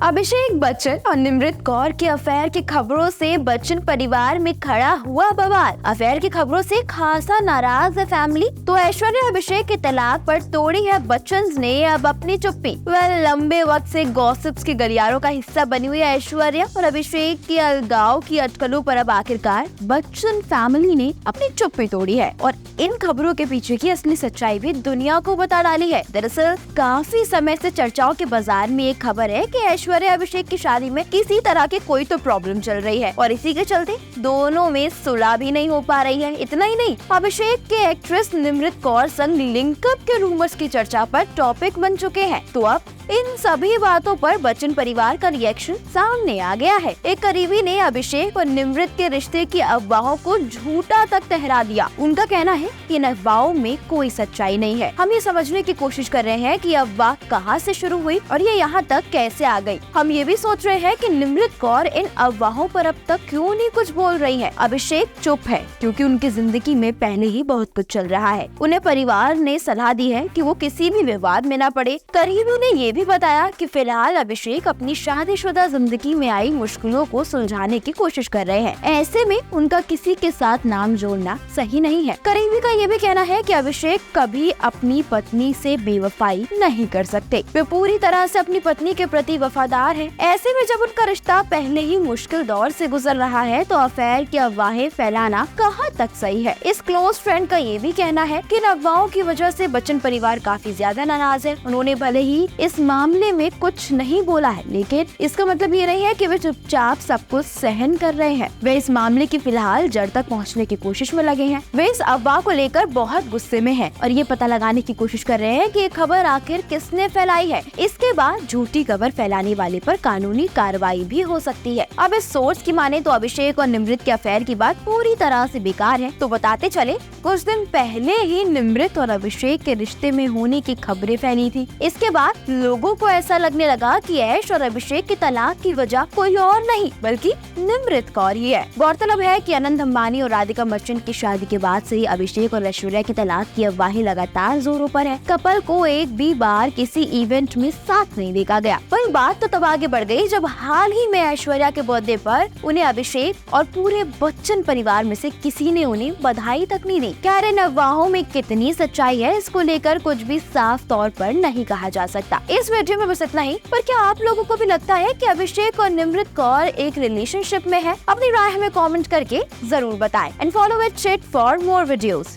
अभिषेक बच्चन और निमृत कौर के अफेयर की खबरों से बच्चन परिवार में खड़ा हुआ बवाल। अफेयर की खबरों से खासा नाराज है फैमिली। तो ऐश्वर्या अभिषेक के तलाक पर तोड़ी है बच्चन ने अब अपनी चुप्पी। लंबे वक्त से गॉसिप्स के गलियारों का हिस्सा बनी हुई ऐश्वर्या और अभिषेक के अलगाव की अटकलों पर अब आखिरकार बच्चन फैमिली ने अपनी चुप्पी तोड़ी है और इन खबरों के पीछे की असली सच्चाई भी दुनिया को बता डाली है। दरअसल काफी समय से चर्चाओं के बाजार में एक खबर है कि ऐश्वर्या अभिषेक की शादी में किसी तरह की कोई तो प्रॉब्लम चल रही है और इसी के चलते दोनों में सुलह भी नहीं हो पा रही है। इतना ही नहीं, अभिषेक के एक्ट्रेस निमृत कौर संग लिंकअप के रूमर्स की चर्चा पर टॉपिक बन चुके हैं। तो अब इन सभी बातों पर बच्चन परिवार का रिएक्शन सामने आ गया है। एक करीबी ने अभिषेक और निमृत के रिश्ते की अफवाहों को झूठा तक ठहरा दिया। उनका कहना है कि इन अफवाहों में कोई सच्चाई नहीं है। हम ये समझने की कोशिश कर रहे हैं कि अफवाह कहां से शुरू हुई और ये यहाँ तक कैसे आ गई। हम ये भी सोच रहे हैं कि निमृत कौर इन अफवाहों पर अब तक क्यों नहीं कुछ बोल रही है। अभिषेक चुप है क्योंकि उनकी जिंदगी में पहले ही बहुत कुछ चल रहा है। उन्हें परिवार ने सलाह दी है कि वो किसी भी विवाद में न पड़े। करीबी ने ये भी बताया कि फिलहाल अभिषेक अपनी शादीशुदा जिंदगी में आई मुश्किलों को सुलझाने की कोशिश कर रहे हैं। ऐसे में उनका किसी के साथ नाम जोड़ना सही नहीं है। करीबी का ये भी कहना है कि अभिषेक कभी अपनी पत्नी से बेवफाई नहीं कर सकते। वे पूरी तरह से अपनी पत्नी के प्रति वफादार हैं। ऐसे में जब उनका रिश्ता पहले ही मुश्किल दौर से गुजर रहा है तो अफेयर की अफवाहें फैलाना कहाँ तक सही है। इस क्लोज फ्रेंड का ये भी कहना है कि इन अफवाहों की वजह से बच्चन परिवार काफी ज्यादा नाराज है। उन्होंने भले ही इस मामले में कुछ नहीं बोला है, लेकिन इसका मतलब ये नहीं है कि वे चुपचाप सब कुछ सहन कर रहे हैं। वे इस मामले की फिलहाल जड़ तक पहुंचने की कोशिश में लगे हैं। वे इस अफवाह को लेकर बहुत गुस्से में हैं और ये पता लगाने की कोशिश कर रहे हैं कि ये खबर आखिर किसने फैलाई है। इसके बाद झूठी खबर फैलाने वाले पर कानूनी कार्रवाई भी हो सकती है। अब इस सोर्स की माने तो अभिषेक और निमृत के अफेयर की बात पूरी तरह से बेकार है। तो बताते चले, कुछ दिन पहले ही निमृत और अभिषेक के रिश्ते में होने की खबरें फैली थी। इसके बाद लोगों को ऐसा लगने लगा कि ऐश और अभिषेक के तलाक की वजह कोई और नहीं बल्कि निमृत कौर ही है। गौरतलब है कि अनंत अंबानी और राधिका मर्चेंट की शादी के बाद से ही अभिषेक और ऐश्वर्या के तलाक की अफवाहें लगातार जोरों पर है। कपल को एक भी बार किसी इवेंट में साथ नहीं देखा गया। पर बात तो तब आगे बढ़ गई जब हाल ही में ऐश्वर्या के बर्थडे पर उन्हें अभिषेक और पूरे बच्चन परिवार में से किसी ने उन्हें बधाई तक नहीं दी। क्या इन अफवाहों में कितनी सच्चाई है, इसको लेकर कुछ भी साफ तौर पर नहीं कहा जा सकता। इस वीडियो में बस इतना ही। पर क्या आप लोगों को भी लगता है कि अभिषेक और निमृत कौर एक रिलेशनशिप में है? अपनी राय हमें कमेंट करके जरूर बताएं। And follow it for more videos.